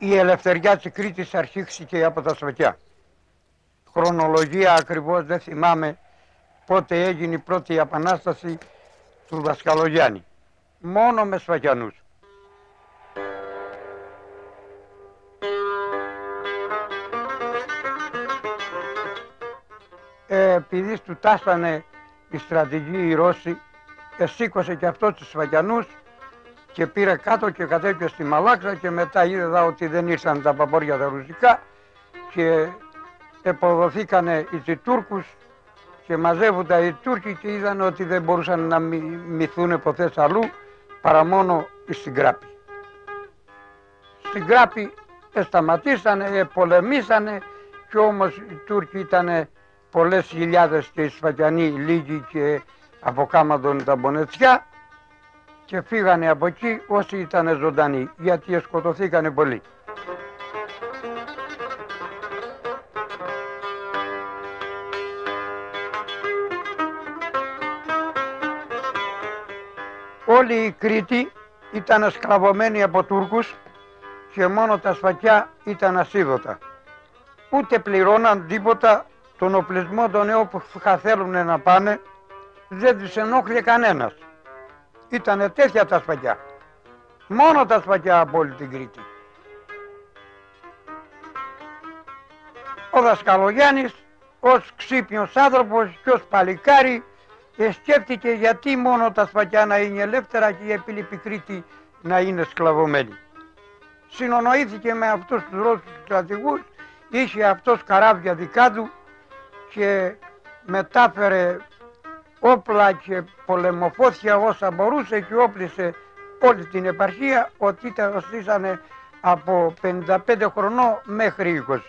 Η ελευθεριά της Κρήτης αρχίστηκε από τα Σφακιά. Χρονολογία ακριβώς δεν θυμάμαι πότε έγινε η πρώτη επανάσταση του Δασκαλογιάννη. Μόνο με Σφακιανούς. Επειδή του τάσανε οι στρατηγοί οι Ρώσοι, σήκωσε και αυτό τους Σφακιανούς και πήρε κάτω και κατέβηκε στη Μαλάξα και μετά είδα ότι δεν ήρθαν τα παπόρια τα ρουσικά και εποδοθήκανε οι Τούρκους και μαζεύονταν οι Τούρκοι και είδαν ότι δεν μπορούσαν να μυθούν ποθές αλλού παρά μόνο στην Κράπη. Στην Κράπη σταματήσανε, πολεμήσανε και όμως οι Τούρκοι ήταν πολλές χιλιάδες και οι Σφακιανοί λίγοι και από κάμαντον τα Μπονετσιά και φύγανε από εκεί όσοι ήταν ζωντανοί γιατί σκοτωθήκανε πολλοί. Όλη η Κρήτη ήταν σκλαβωμένη από Τούρκους και μόνο τα Σφακιά ήταν ασίδωτα. Ούτε πληρώναν τίποτα, τον οπλισμό των νέων που θέλουν να πάνε δεν τους ενόχλησε κανένας. Ήτανε τέτοια τα Σφακιά. Μόνο τα Σφακιά από όλη την Κρήτη. Ο Δασκαλογιάννης ως ξύπνιος άνθρωπος και ως παλικάρι σκέφτηκε γιατί μόνο τα Σφακιά να είναι ελεύθερα και η επίλοιπη Κρήτη να είναι σκλαβωμένη. Συνονοήθηκε με αυτούς τους Ρώσους στρατηγούς, είχε αυτός καράβια δικά του και μετάφερε όπλα και πολεμοφώθια όσα μπορούσε και όπλησε όλη την επαρχία ότι ήταν από 55 χρονών μέχρι 20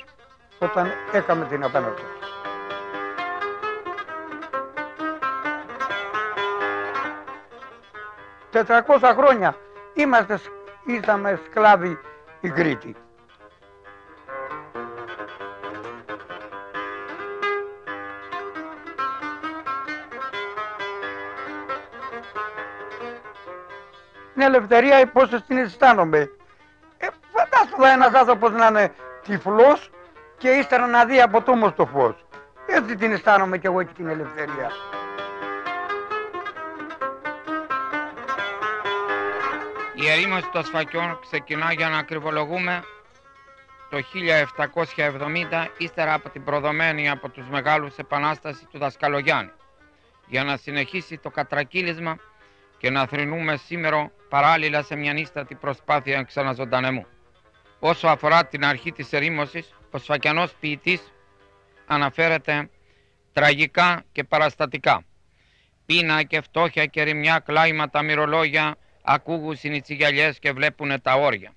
όταν έκαμε την επανάσταση. 400 χρόνια ήσαμε σκλάβοι η Κρήτη. Την ελευθερία πώς την αισθάνομαι. Φαντάσου ένας άνθρωπος να είναι τυφλός και ύστερα να δει από τόμος το φως. Έτσι την αισθάνομαι κι εγώ και την ελευθερία. Η ερήμωση των Σφακιών ξεκινά, για να ακριβολογούμε, το 1770, ύστερα από την προδομένη από τους μεγάλους επανάσταση του Δασκαλογιάννη, για να συνεχίσει το κατρακύλισμα και να θρηνούμε σήμερα παράλληλα σε μια ίστατη προσπάθεια ξαναζωντανεμού. Όσο αφορά την αρχή της ερήμωσης, ο Σφακιανός ποιητής αναφέρεται τραγικά και παραστατικά. Πείνα και φτώχεια και ρημιά κλάιματα μυρολόγια ακούγουσιν οι τσιγιαλιές και βλέπουνε τα όρια.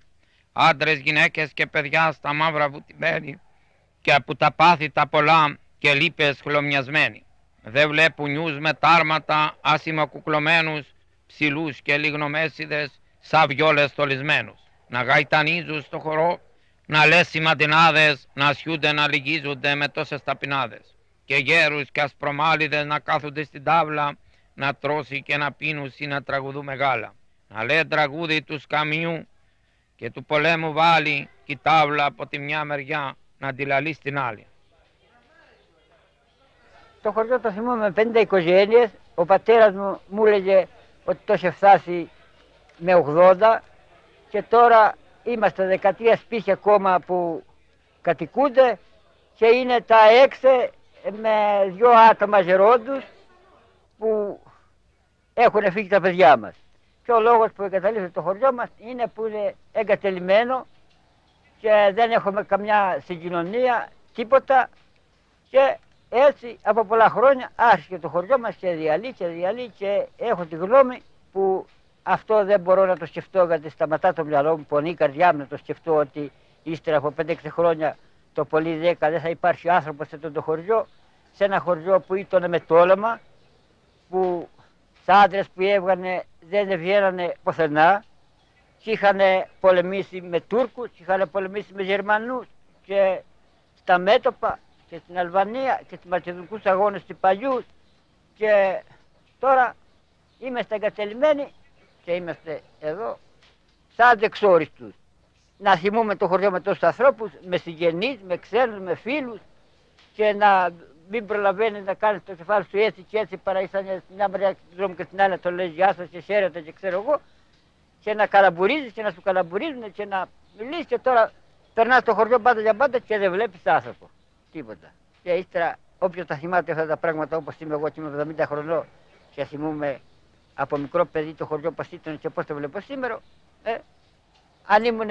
Άντρες, γυναίκες και παιδιά στα μαύρα βουτυμένοι και από τα πάθη τα πολλά και λύπες χλωμιασμένοι. Δεν βλέπουν νιούς με τάρματα άσημα κουκλωμένους, ψηλούς και λιγνομέσιδες σαν βιόλες στολισμένους. Να γαϊτανίζουν στο χορό, να λες σημαντινάδες, να ασιούνται να λυγίζονται με τόσες ταπεινάδες. Και γέρους και ασπρομάλιδες να κάθονται στην τάβλα, να τρώσει και να πίνουν ή να τραγουδούν μεγάλα. Να λέει τραγούδι του σκαμιού και του πολέμου βάλει και η τάβλα από τη μια μεριά να τη λαλεί στην άλλη. Το χωριό το θυμόμαι με 50 οικογένειες. Ο πατέρας μου έλεγε ότι το είχε φτάσει με 80 και τώρα είμαστε 13 σπίτια ακόμα που κατοικούνται και είναι τα 6 με 2 άτομα γερόντους που έχουν φύγει τα παιδιά μας. Και ο λόγος που εγκαταλείψαμε το χωριό μας είναι που είναι εγκατελειμμένο και δεν έχουμε καμιά συγκοινωνία, τίποτα και έτσι από πολλά χρόνια άρχισε το χωριό μας και διαλύει και έχω τη γνώμη που αυτό δεν μπορώ να το σκεφτώ γιατί σταματά το μυαλό μου, πονεί η καρδιά μου να το σκεφτώ ότι ύστερα από 5-6 χρόνια το πολύ 10 δεν θα υπάρχει άνθρωπος σε αυτό το χωριό, σε ένα χωριό που ήταν με τόλμα, που σ' άντρες που έβγανε δεν βγαίνανε πουθενά και είχαν πολεμήσει με Τούρκους, είχαν πολεμήσει με Γερμανούς και στα μέτωπα και στην Αλβανία και στους μακεδονικούς αγώνες του παλιούς και τώρα είμαστε εγκατελειμμένοι και είμαστε εδώ σαν δεξόριστους. να θυμούμε το χωριό με τόσους ανθρώπους, με συγγενείς, με ξένους, με φίλους και να μην προλαβαίνει να κάνει το κεφάλι σου έτσι και έτσι παρά είσαι μια μεριά του δρόμου και στην άλλη το λες γεια σας και χαίρετε και ξέρω εγώ και να καλαμπουρίζεις και να σου καλαμπουρίζουν και να μιλήσεις και τώρα περνάς το χωριό πάντα για πάντα και δεν βλέπεις άνθρωπο. Τίποτα. Και ύστερα όποιος τα θυμάται αυτά τα πράγματα όπως είμαι εγώ και είμαι 70 χρονών και θυμούμαι από μικρό παιδί το χωριό πως ήταν και πώς το βλέπω σήμερα, αν ήμουν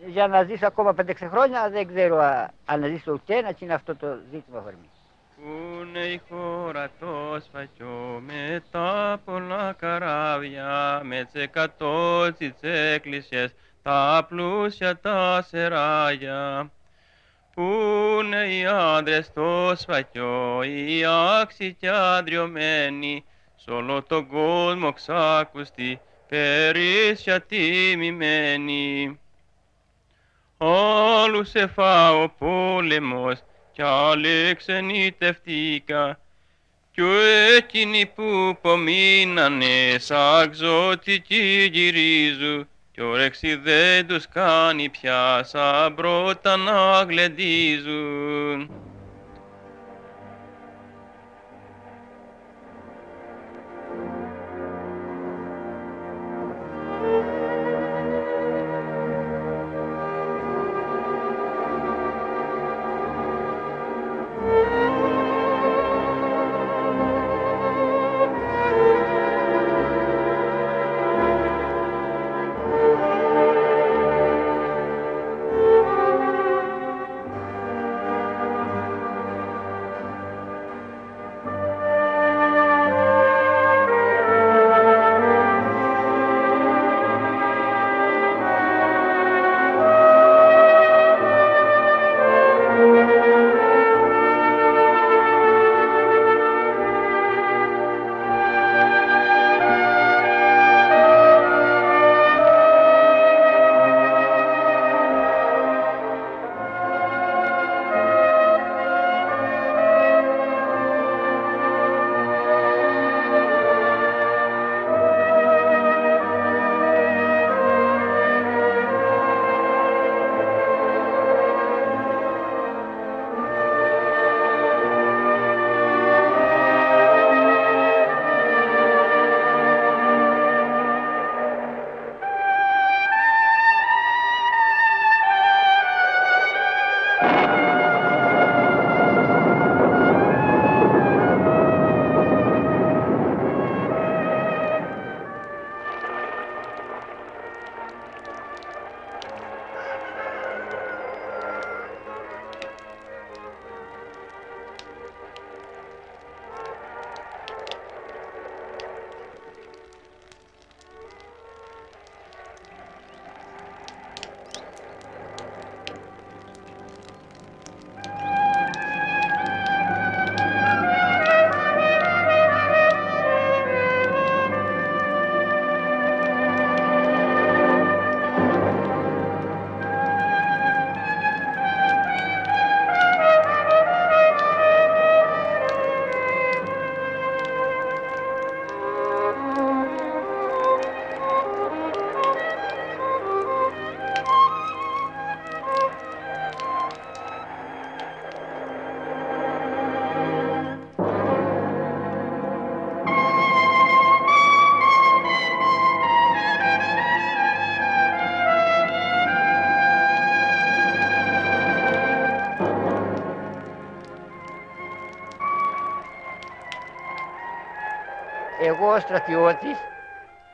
για να ζήσω ακόμα 5-6 χρόνια δεν ξέρω αν να ζήσω ούτε ένα και είναι αυτό το ζήτημα φορμή. Πού είναι η χώρα το σφακιό με τα πολλά καράβια, με τις 100 τσιτσέκλισσες, τα πλούσια τα σεράγια. Πού είναι οι άντρες στο σφακιό, οι άξιοι κι αντριωμένοι, σ' όλο τον κόσμο ξάκουστοι, περίσσια τιμημένοι. Όλους εφά ο πόλεμος κι άλλοι ξενιτευτήκα κι εκείνοι που πομείνανε σαν ξωτικοί γυρίζουν κι όρεξη δεν τους κάνει πια σαν πρώτα να γλεντίζουν. Εγώ ως στρατιώτης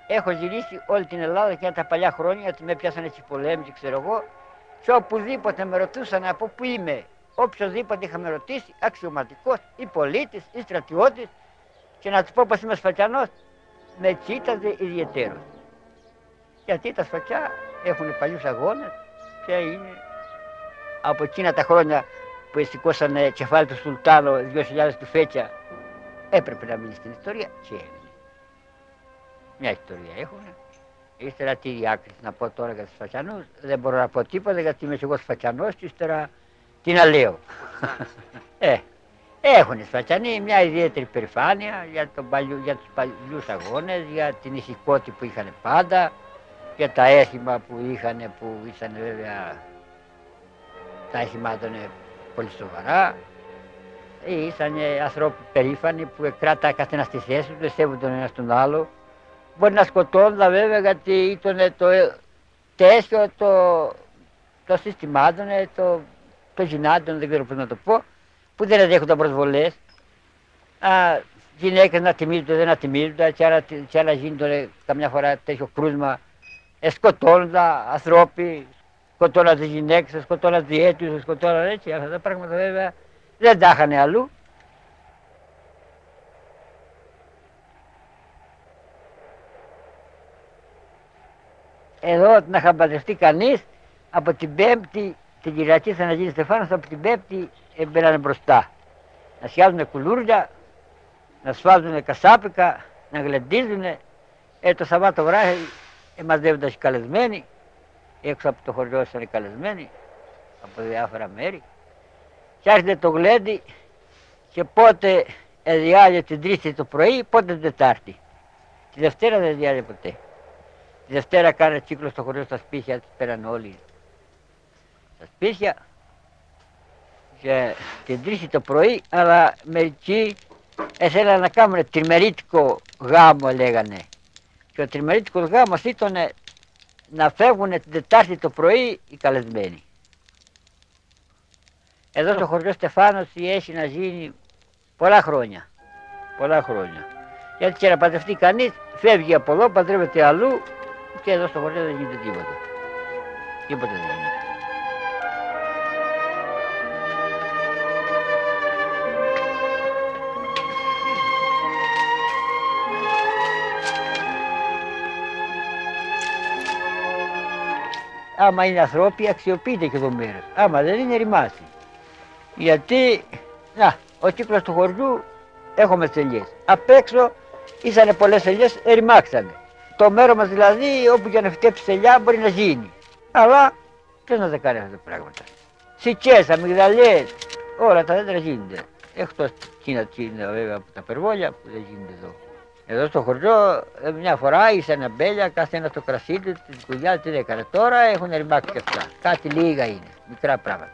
έχω γυρίσει όλη την Ελλάδα και τα παλιά χρόνια ότι με πιάσανε έτσι πολέμοι και ξέρω εγώ και οπουδήποτε με ρωτούσαν από πού είμαι, οποιοδήποτε είχαμε ρωτήσει, αξιωματικός ή πολίτης ή στρατιώτης και να του πω πως είμαι σφακιανός, με κοίταζε ιδιαιτέρως. Γιατί τα σφακιά έχουν παλιούς αγώνες και είναι από εκείνα τα χρόνια που σηκώσανε κεφάλι του Σουλτάνο 2.000 του Φέκια, έπρεπε να μείνει στην ιστορία και έμεινε. Μια ιστορία έχουν. Ύστερα τι διάκριση να πω τώρα για τους σφακιανούς, δεν μπορώ να πω τίποτα γιατί είμαι και εγώ σφακιανός και ύστερα τι να λέω. Έχουν οι σφακιανοί μια ιδιαίτερη περηφάνεια για τους παλιούς αγώνες, για την ηθικότητα που είχαν πάντα, και τα έθιμα που είχαν, που ήταν βέβαια, τα έθιμα ήταν πολύ σοβαρά. Ήσαν άνθρωποι περήφανοι που κράταγαν καθένα στη θέση του, σέβονταν τον ένα τον άλλο. Μπορεί να σκοτώνονταν βέβαια γιατί ήταν το τέσιο το σύστημά του, το γυνάτων, δεν ξέρω πώς να το πω, που δεν δέχονταν προσβολές. Γυναίκες να τιμίζονται, δεν να τιμίζονται, και άλλα γίνονται καμιά φορά τέτοιο κρούσμα. Σκοτώνονταν ανθρώποι, σκοτώναν τις γυναίκες, σκοτώναν διέτους, σκοτώναν έτσι. Αυτά τα πράγματα βέβαια δεν τα είχαν αλλού. Εδώ να χαμπατευτεί κανείς, από την Πέμπτη, την Κυριακή θα γίνει Στεφάνος, από την Πέμπτη έμπαιναν μπροστά. Να σιάζουν κουλούρια, να σφάζουν κασάπικα, να γλεντίζουν. Το Σαββάτο βράδυ μαζεύονταν οι καλεσμένοι, έξω από το χωριό ήταν οι καλεσμένοι, από διάφορα μέρη. Και άρχισε το γλέντι και πότε διάλειο την Τρίτη το πρωί, πότε την Τετάρτη. Τη Δευτέρα δεν διάλειο ποτέ. Τη Δευτέρα κάνε κύκλο στο χωριό στα σπίτια, πέραν όλοι στα σπίτια. Και την Τρίτη το πρωί, αλλά μερικοί ήθελαν να κάνουν τριμερίτικο γάμο, λέγανε. Και ο τριμερίτικος γάμος ήταν να φεύγουν την Τετάρτη το πρωί οι καλεσμένοι. Εδώ στο χωριό Στεφάνος έχει να γίνει πολλά χρόνια. Πολλά χρόνια. Γιατί και να παντρευτεί κανείς, φεύγει από εδώ, παντρεύεται αλλού και εδώ στο χωριό δεν γίνεται τίποτα. Τίποτα δεν γίνεται. Άμα είναι ανθρώποι, αξιοποιείται και το μέρος. Άμα δεν είναι, ρημάσει. Γιατί, ο κύκλος του χωριού έχουμε ελιές. Απ' έξω ήσανε πολλές ελιές, ρημάξανε. Το μέρος μας δηλαδή, όπου για να φυτέψει ελιά μπορεί να γίνει. Αλλά ποιος να τα κάνει αυτά τα πράγματα. Σικές, αμυγδαλιές, όλα τα δέντρα γίνονται. Εκτός Κίνα βέβαια από τα περβόλια που δεν γίνονται εδώ. Εδώ στο χωριό μια φορά ήσαν αμπέλια, κάθε ένα το κρασί του, την κουγιά την έκανε. Τώρα έχουν ρημάξει και αυτά. Κάτι λίγα είναι, μικρά πράγματα.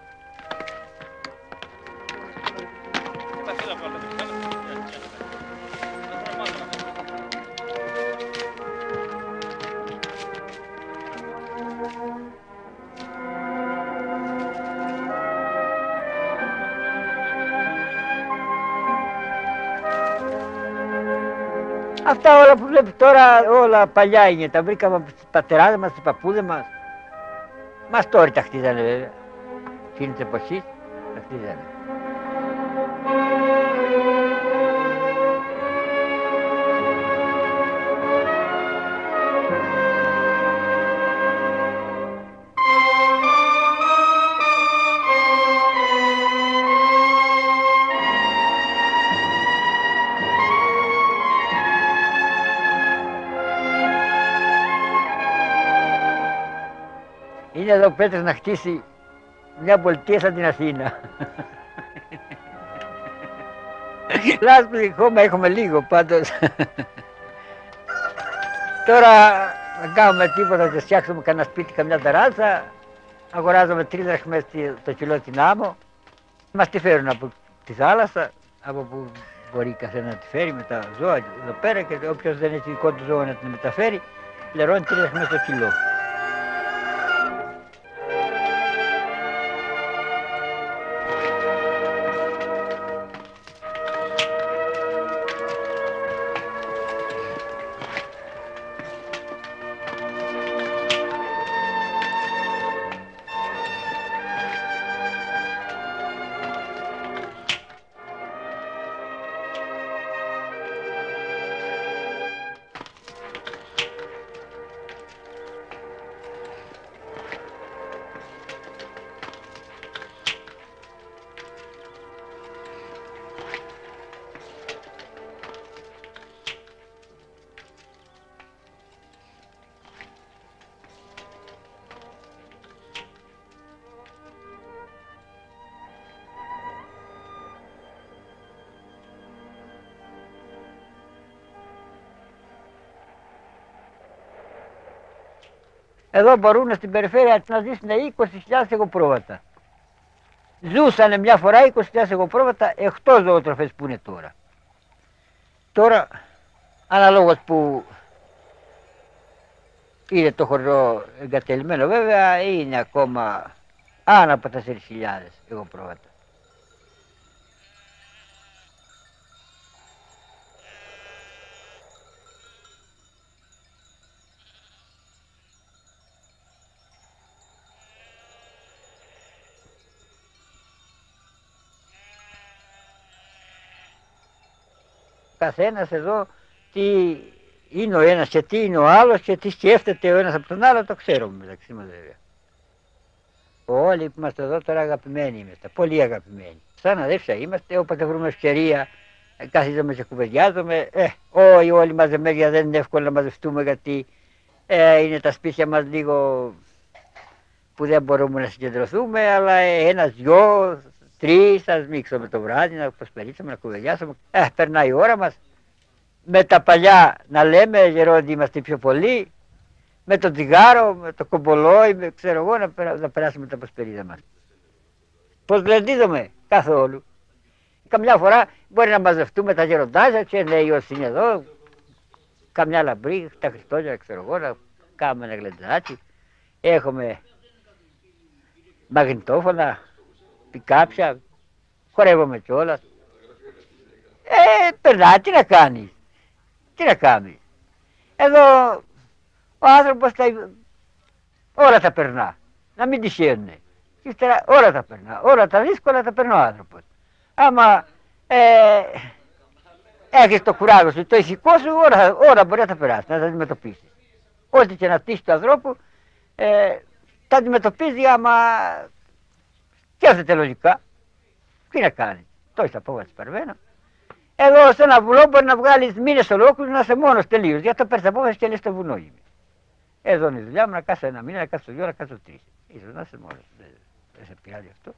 Αυτά όλα που βλέπει τώρα, όλα παλιά είναι. Τα βρήκαμε από τους πατεράδες μας, τους παππούδες μας. Μας τώρα τα χτίζανε βέβαια. Εκείνης της εποχής τα χτίζανε. Είναι εδώ ο Πέτρος να χτίσει μια πολιτεία σαν την Αθήνα. Λάσπη ακόμα έχουμε λίγο πάντως. Τώρα να κάνουμε τίποτα, να φτιάξουμε κανένα σπίτι, καμιά ταράτσα. Αγοράζουμε 3 δραχμές το κιλό την άμμο. Μας τη φέρουν από τη θάλασσα, από που μπορεί καθένα να τη φέρει με τα ζώα εδώ πέρα, και όποιος δεν έχει δικό του ζώο να την μεταφέρει, πληρώνει 3 δραχμές το κιλό. Εδώ μπορούν στην περιφέρεια να ζήσουν 20.000 εγωπρόβατα. Ζούσανε μια φορά 20.000 εγωπρόβατα εκτός ζωοτροφές που είναι τώρα. Τώρα, αναλόγως που είναι το χωριό εγκατελειμμένο βέβαια, είναι ακόμα άνω από 4.000 εγωπρόβατα. Καθένας εδώ τι είναι ο ένας και τι είναι ο άλλος και τι σκέφτεται ο ένας από τον άλλο, το ξέρουμε μεταξύ μας βέβαια. Όλοι που είμαστε εδώ τώρα αγαπημένοι είμαστε, πολύ αγαπημένοι. Σαν αδέρφια είμαστε, όποτε βρούμε ευκαιρία καθίζομαι και κουβεντιάζομαι. Όλοι μαζεμένοι δεν είναι εύκολο να μαζευτούμε γιατί είναι τα σπίτια μας λίγο που δεν μπορούμε να συγκεντρωθούμε, αλλά ένας, δυο, τρεις, ας μίξουμε το βράδυ, να προσπερίσουμε, να κουβεντιάσουμε. Περνάει η ώρα μας. Με τα παλιά να λέμε, γερόντι είμαστε πιο πολλοί, με το τσιγάρο, με το κομπολόι, ξέρω εγώ, να περάσουμε τα πασπερίδα μας. Πώς γλεντίζομαι, καθόλου. Καμιά φορά μπορεί να μαζευτούμε τα γεροντάζια και λέει όσοι είναι εδώ, καμιά λαμπρή, τα Χριστόγεννα, ξέρω εγώ, να κάνουμε ένα γλεντζάκι. Έχουμε μαγνητόφωνα, πικάψια, χορεύουμε κιόλας. Περνά, τι να κάνεις, τι να κάνεις. Εδώ ο άνθρωπος όλα τα περνά, να μην τυχαίνουνε. Ύστερα όλα τα περνά, όλα τα δύσκολα τα περνά ο άνθρωπος. Άμα έχεις το κουράγιο σου, το ηθικό σου, όλα μπορεί να τα περάσει, να τα αντιμετωπίσεις. Ό,τι και να τύχει του ανθρώπου, τα αντιμετωπίζει άμα σκέφτεται λογικά. Τι να κάνει, το είσαι απόγευμα παρβαίνω. Εδώ σε ένα βουνό μπορεί να βγάλεις μήνες ολόκληρους να είσαι μόνος τελείως. Γιατί το παίρνεις απόφαση και λες στο βουνό είμαι. Εδώ είναι η δουλειά μου, να κάτσω ένα μήνα, να κάτσω 2, να κάτσω 3. Ίσως να είσαι μόνος, δεν σε πειράζει αυτό.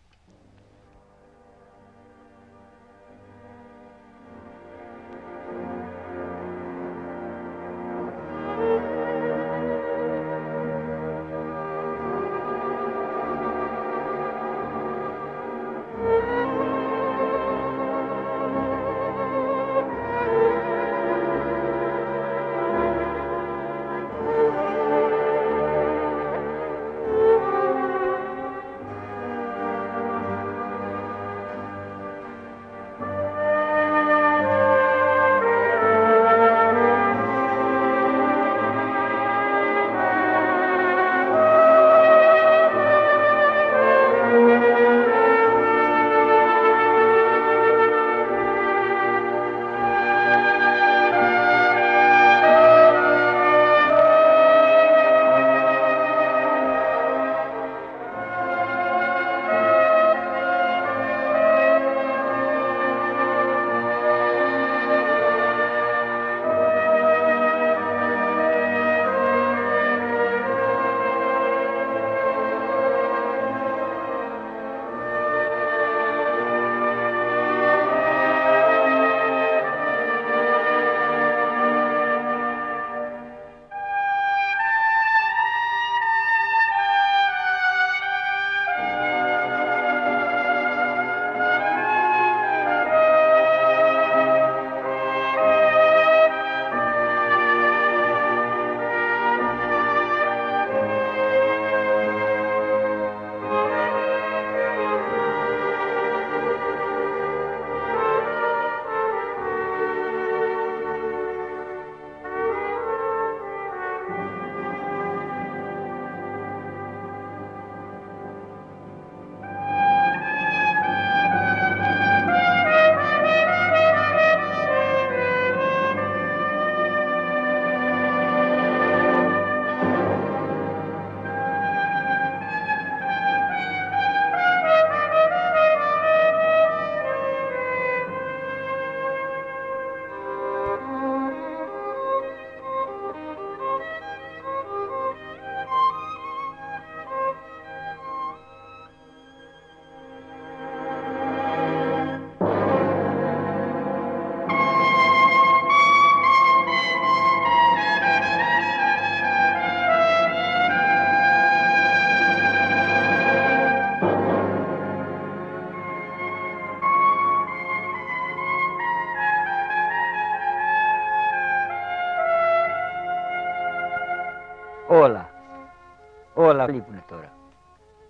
αλλά λείπουν τώρα.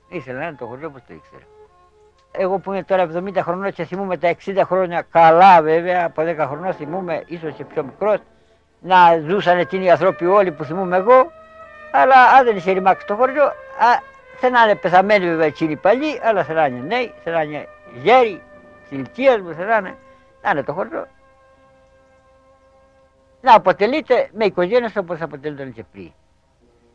Ήθελα να είναι το χωριό όπως το ήξερα. Εγώ που είμαι τώρα 70 χρονών και θυμούμαι τα 60 χρόνια καλά βέβαια, από 10 χρονών θυμούμαι, ίσως και πιο μικρός, να ζούσαν εκείνοι οι άνθρωποι όλοι που θυμούμαι εγώ, αλλά αν δεν είχε ρημάξει το χωριό, θα να είναι πεθαμένοι βέβαια εκείνοι παλιοί, αλλά θα να είναι νέοι, θα να είναι γέροι, της ηλικίας μου, θα να είναι το χωριό. Να αποτελείται με οικογένειες όπως αποτελούνταν και πριν.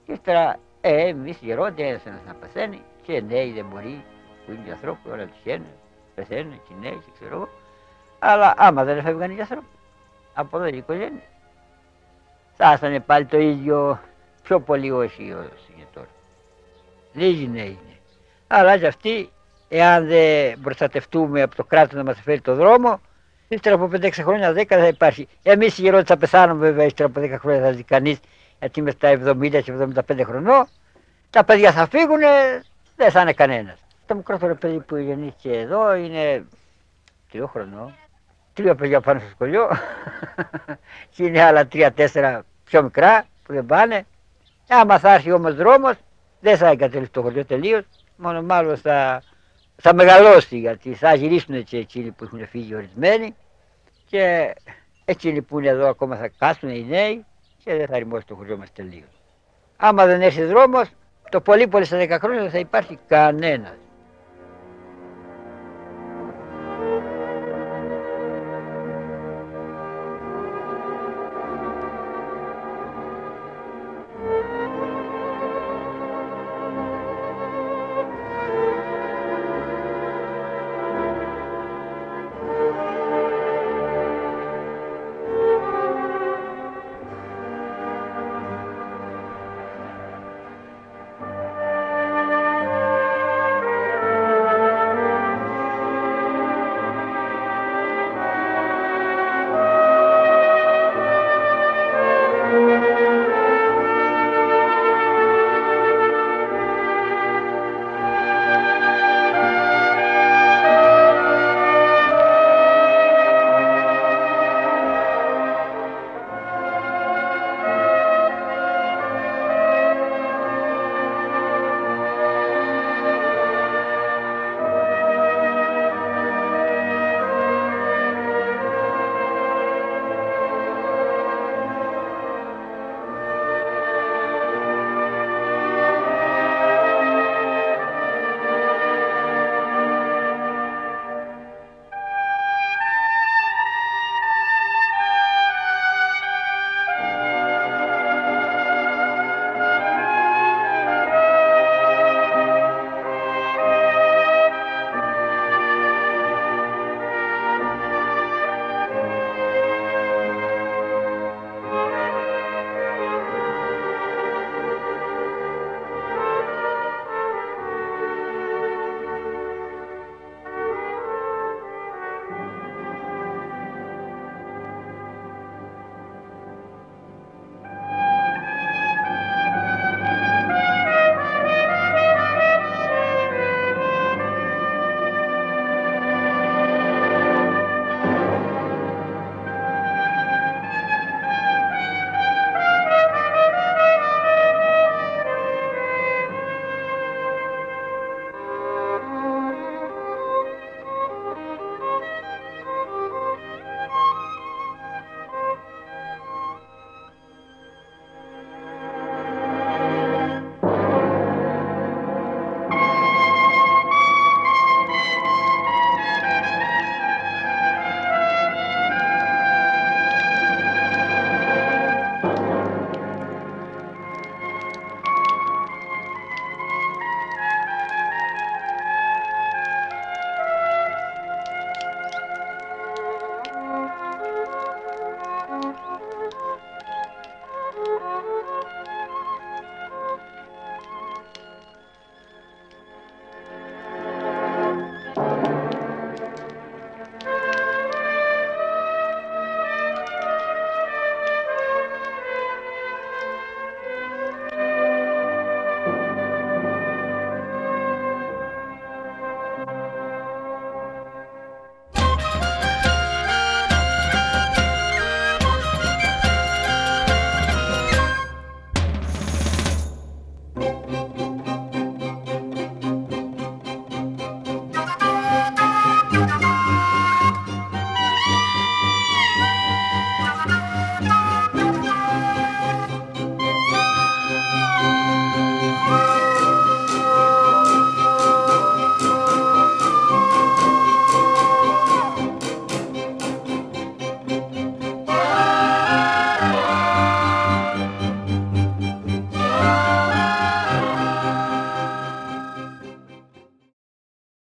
Και ύστερα, εμείς οι γερόντες, ένας να παθαίνει, και νέοι δεν μπορεί, που είναι οι άνθρωποι, όλα τυχαίνουν, πεθαίνουν και νέοι και ξέρω εγώ. Αλλά άμα δεν έφευγαν οι άνθρωποι, από εδώ οι οικογένειες, θα ήσανε πάλι το ίδιο, πιο πολύ όσοι είναι τώρα. Λίγοι νέοι είναι. Αλλά και αυτοί, εάν δεν προστατευτούμε από το κράτος να μας φέρει το δρόμο, ύστερα από 5-6 χρόνια, 10 θα υπάρχει. Εμείς οι γερόντες θα πεθάνουμε βέβαια, ύστερα από 10 χρόνια θα ζει κανείς, γιατί είμαι στα 70 και 75 χρονών. Τα παιδιά θα φύγουν, δεν θα είναι κανένας. Το μικρότερο παιδί που γεννήθηκε εδώ είναι 3 χρονών. 3 παιδιά πάνω στο σχολείο και είναι άλλα 3-4 πιο μικρά που δεν πάνε. Άμα θα έρθει όμως δρόμος, δεν θα εγκαταλείψει το χωριό τελείως, μόνο μάλλον θα μεγαλώσει, γιατί θα γυρίσουν και εκείνοι που έχουν φύγει ορισμένοι και εκείνοι που είναι εδώ ακόμα θα κάτσουν οι νέοι και δεν θα ρημώσει το χωριό μας τελείως. Άμα δεν έρθει δρόμος, το πολύ πολύ στα 10 χρόνια δεν θα υπάρχει κανένας.